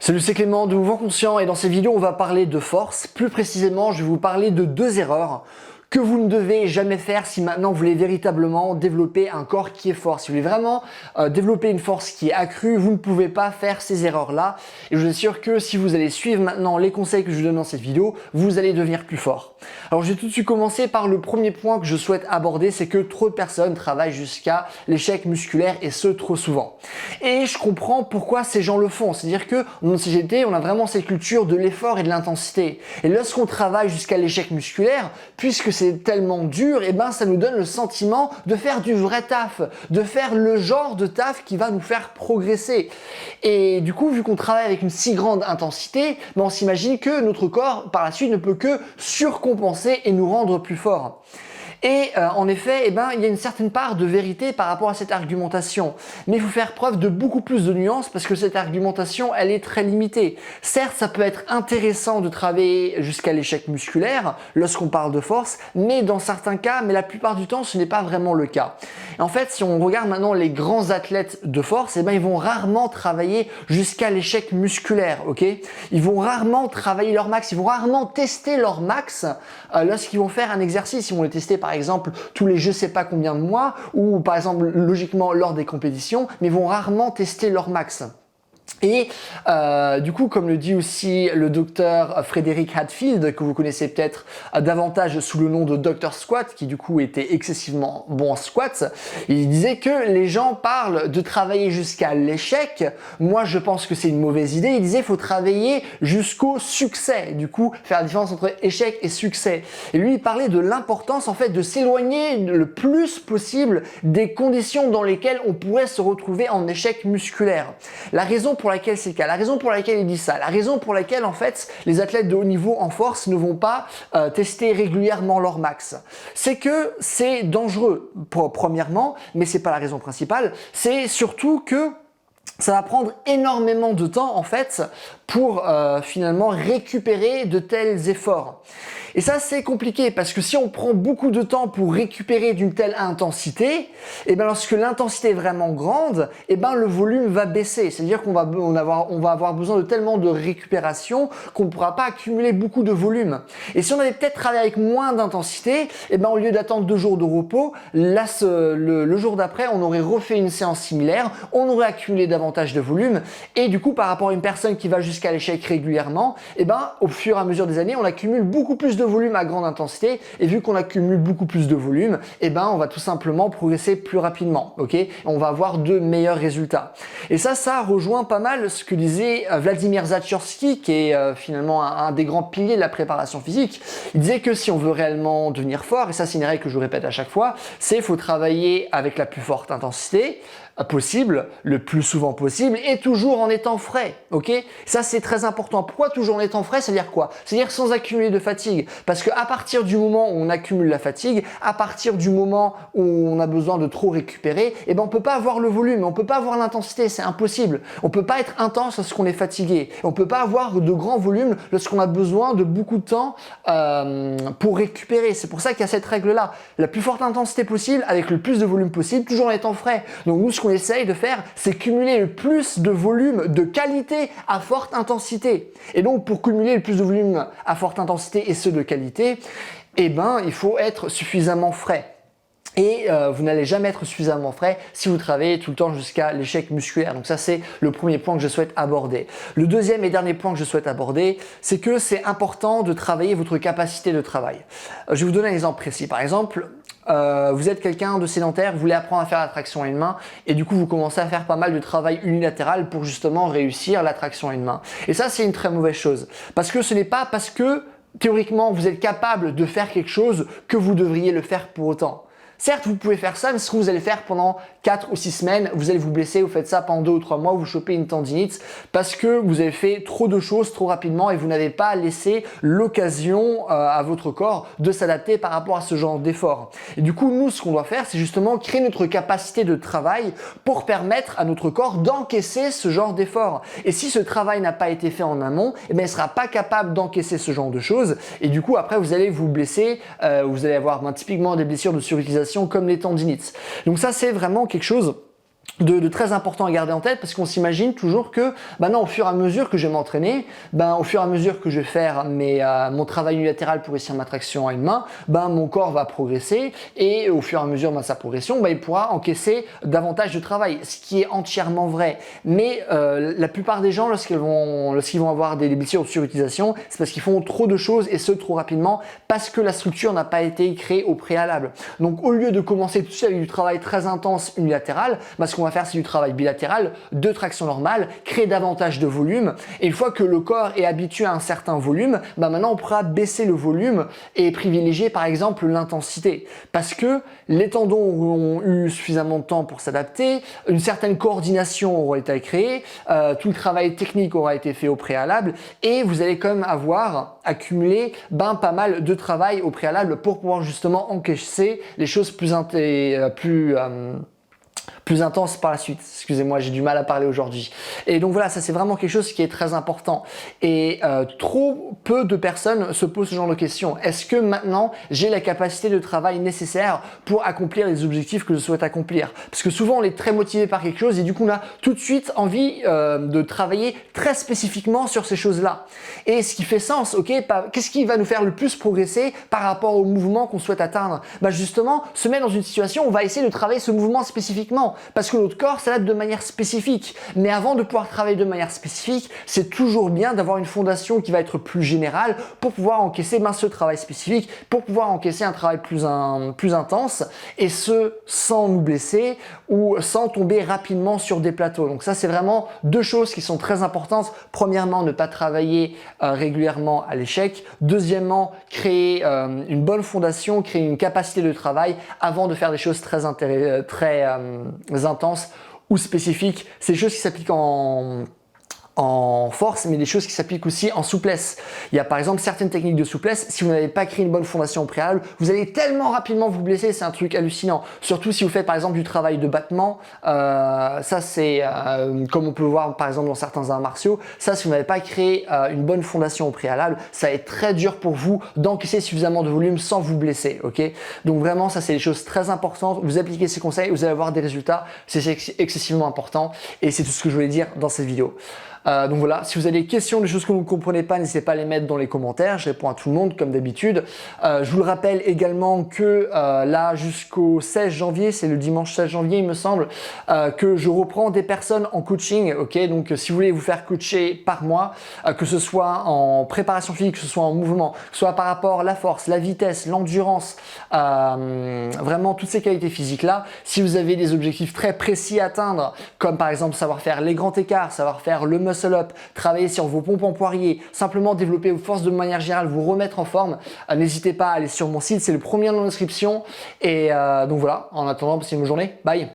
Salut, c'est Clément de Mouvement Conscient et dans cette vidéo on va parler de force. Plus précisément, je vais vous parler de deux erreurs que vous ne devez jamais faire si maintenant vous voulez véritablement développer un corps qui est fort. Si vous voulez vraiment développer une force qui est accrue, vous ne pouvez pas faire ces erreurs-là. Et je vous assure que si vous allez suivre maintenant les conseils que je vous donne dans cette vidéo, vous allez devenir plus fort. Alors je vais tout de suite commencer par le premier point que je souhaite aborder, c'est que trop de personnes travaillent jusqu'à l'échec musculaire et ce trop souvent. Et je comprends pourquoi ces gens le font. C'est-à-dire que dans CGT, on a vraiment cette culture de l'effort et de l'intensité. Et lorsqu'on travaille jusqu'à l'échec musculaire, puisque c'est tellement dur, et ben ça nous donne le sentiment de faire du vrai taf, de faire le genre de taf qui va nous faire progresser. Et du coup, vu qu'on travaille avec une si grande intensité, ben on s'imagine que notre corps, par la suite, ne peut que surcompenser et nous rendre plus forts. Et en effet, il y a une certaine part de vérité par rapport à cette argumentation. Mais il faut faire preuve de beaucoup plus de nuances parce que cette argumentation, elle est très limitée. Certes, ça peut être intéressant de travailler jusqu'à l'échec musculaire lorsqu'on parle de force, mais dans certains cas, mais la plupart du temps, ce n'est pas vraiment le cas. Et en fait, si on regarde maintenant les grands athlètes de force, ils vont rarement travailler jusqu'à l'échec musculaire, ok? Ils vont rarement travailler leur max, ils vont rarement tester leur max lorsqu'ils vont faire un exercice. Ils vont le tester par exemple tous les je sais pas combien de mois ou par exemple logiquement lors des compétitions, mais ils vont rarement tester leur max. Et du coup, comme le dit aussi le docteur Frédéric Hadfield, que vous connaissez peut-être davantage sous le nom de Dr Squat, qui du coup était excessivement bon en squat, il disait que les gens parlent de travailler jusqu'à l'échec. Moi, je pense que c'est une mauvaise idée. Il disait qu'il faut travailler jusqu'au succès. Du coup, faire la différence entre échec et succès. Et lui, il parlait de l'importance en fait de s'éloigner le plus possible des conditions dans lesquelles on pourrait se retrouver en échec musculaire. La raison pour laquelle c'est le cas, la raison pour laquelle il dit ça, la raison pour laquelle en fait les athlètes de haut niveau en force ne vont pas tester régulièrement leur max, c'est que c'est dangereux premièrement, mais c'est pas la raison principale, c'est surtout que ça va prendre énormément de temps en fait pour finalement récupérer de tels efforts. Et ça c'est compliqué parce que si on prend beaucoup de temps pour récupérer d'une telle intensité, et bien lorsque l'intensité est vraiment grande, et ben le volume va baisser. C'est-à-dire qu'on va avoir besoin de tellement de récupération qu'on ne pourra pas accumuler beaucoup de volume. Et si on avait peut-être travaillé avec moins d'intensité, et ben au lieu d'attendre 2 jours de repos, là le jour d'après on aurait refait une séance similaire, on aurait accumulé davantage de volume et du coup par rapport à une personne qui va jusqu'à l'échec régulièrement, et ben au fur et à mesure des années on accumule beaucoup plus de volume à grande intensité et vu qu'on accumule beaucoup plus de volume, et ben on va tout simplement progresser plus rapidement, ok? On va avoir de meilleurs résultats. Et ça rejoint pas mal ce que disait Vladimir Zatsiorsky, qui est finalement un des grands piliers de la préparation physique. Il disait que si on veut réellement devenir fort, et ça c'est une règle que je répète à chaque fois, c'est faut travailler avec la plus forte intensité possible, le plus souvent possible et toujours en étant frais, ok? Ça c'est très important. Pourquoi toujours en étant frais? C'est-à-dire quoi? C'est-à-dire sans accumuler de fatigue. Parce que à partir du moment où on accumule la fatigue, à partir du moment où on a besoin de trop récupérer, et ben on peut pas avoir le volume, on peut pas avoir l'intensité, c'est impossible. On peut pas être intense lorsqu'on est fatigué. On peut pas avoir de grands volumes lorsqu'on a besoin de beaucoup de temps pour récupérer. C'est pour ça qu'il y a cette règle-là. La plus forte intensité possible avec le plus de volume possible, toujours en étant frais. Donc nous, ce qu'on essaye de faire, c'est cumuler le plus de volume de qualité à forte intensité. Et donc, pour cumuler le plus de volume à forte intensité et ceux de qualité, eh ben, il faut être suffisamment frais. Et vous n'allez jamais être suffisamment frais si vous travaillez tout le temps jusqu'à l'échec musculaire. Donc ça, c'est le premier point que je souhaite aborder. Le deuxième et dernier point que je souhaite aborder, c'est que c'est important de travailler votre capacité de travail. Je vais vous donner un exemple précis. Par exemple, vous êtes quelqu'un de sédentaire, vous voulez apprendre à faire la traction à une main et du coup vous commencez à faire pas mal de travail unilatéral pour justement réussir la traction à une main. Et ça c'est une très mauvaise chose parce que ce n'est pas parce que théoriquement vous êtes capable de faire quelque chose que vous devriez le faire pour autant. Certes, vous pouvez faire ça, mais ce que vous allez faire pendant 4 ou 6 semaines, vous allez vous blesser, vous faites ça pendant 2 ou 3 mois, vous chopez une tendinite parce que vous avez fait trop de choses trop rapidement et vous n'avez pas laissé l'occasion à votre corps de s'adapter par rapport à ce genre d'effort. Et du coup, nous, ce qu'on doit faire, c'est justement créer notre capacité de travail pour permettre à notre corps d'encaisser ce genre d'effort. Et si ce travail n'a pas été fait en amont, eh bien, il ne sera pas capable d'encaisser ce genre de choses et du coup, après, vous allez vous blesser, vous allez avoir typiquement des blessures de surutilisation comme les tendinites. Donc ça, c'est vraiment quelque chose de très important à garder en tête parce qu'on s'imagine toujours que non, au fur et à mesure que je vais m'entraîner, au fur et à mesure que je vais faire mon travail unilatéral pour réussir ma traction à une main, mon corps va progresser et au fur et à mesure de sa progression, il pourra encaisser davantage de travail, ce qui est entièrement vrai. Mais la plupart des gens, lorsqu'ils vont avoir des blessures de surutilisation, c'est parce qu'ils font trop de choses et ce trop rapidement parce que la structure n'a pas été créée au préalable. Donc au lieu de commencer tout de suite avec du travail très intense unilatéral, ce qu'on va faire, c'est du travail bilatéral, de traction normale, créer davantage de volume. Et une fois que le corps est habitué à un certain volume, maintenant on pourra baisser le volume et privilégier par exemple l'intensité. Parce que les tendons auront eu suffisamment de temps pour s'adapter, une certaine coordination aura été créée, tout le travail technique aura été fait au préalable et vous allez quand même avoir accumulé pas mal de travail au préalable pour pouvoir justement encaisser les choses plus intense par la suite. Excusez-moi, j'ai du mal à parler aujourd'hui. Et donc voilà, ça c'est vraiment quelque chose qui est très important. Et trop peu de personnes se posent ce genre de questions. Est-ce que maintenant j'ai la capacité de travail nécessaire pour accomplir les objectifs que je souhaite accomplir? Parce que souvent on est très motivé par quelque chose et du coup on a tout de suite envie de travailler très spécifiquement sur ces choses-là. Et ce qui fait sens, ok, qu'est-ce qui va nous faire le plus progresser par rapport au mouvement qu'on souhaite atteindre? Justement, se mettre dans une situation où on va essayer de travailler ce mouvement spécifiquement. Parce que notre corps s'adapte de manière spécifique. Mais avant de pouvoir travailler de manière spécifique, c'est toujours bien d'avoir une fondation qui va être plus générale pour pouvoir encaisser ce travail spécifique, pour pouvoir encaisser un travail plus intense et ce sans nous blesser ou sans tomber rapidement sur des plateaux. Donc ça, c'est vraiment deux choses qui sont très importantes. Premièrement, ne pas travailler régulièrement à l'échec. Deuxièmement, créer une bonne fondation, créer une capacité de travail avant de faire des choses très intenses ou spécifiques. C'est des choses qui s'appliquent en force, mais des choses qui s'appliquent aussi en souplesse. Il y a par exemple certaines techniques de souplesse, si vous n'avez pas créé une bonne fondation au préalable, vous allez tellement rapidement vous blesser, c'est un truc hallucinant. Surtout si vous faites par exemple du travail de battement, ça c'est comme on peut voir par exemple dans certains arts martiaux, ça si vous n'avez pas créé une bonne fondation au préalable, ça va être très dur pour vous d'encaisser suffisamment de volume sans vous blesser, ok? Donc vraiment ça c'est des choses très importantes, vous appliquez ces conseils, vous allez avoir des résultats, c'est excessivement important et c'est tout ce que je voulais dire dans cette vidéo. Donc voilà, si vous avez des questions, des choses que vous ne comprenez pas, n'hésitez pas à les mettre dans les commentaires, je réponds à tout le monde comme d'habitude. Je vous le rappelle également que là jusqu'au 16 janvier, c'est le dimanche 16 janvier il me semble, que je reprends des personnes en coaching, ok? Donc si vous voulez vous faire coacher par mois, que ce soit en préparation physique, que ce soit en mouvement, que ce soit par rapport à la force, la vitesse, l'endurance, vraiment toutes ces qualités physiques là, si vous avez des objectifs très précis à atteindre, comme par exemple savoir faire les grands écarts, savoir faire le muscle up, travailler sur vos pompes en poirier, simplement développer vos forces de manière générale, vous remettre en forme, n'hésitez pas à aller sur mon site, c'est le premier dans la description. Et donc voilà, en attendant, passez une bonne journée, bye!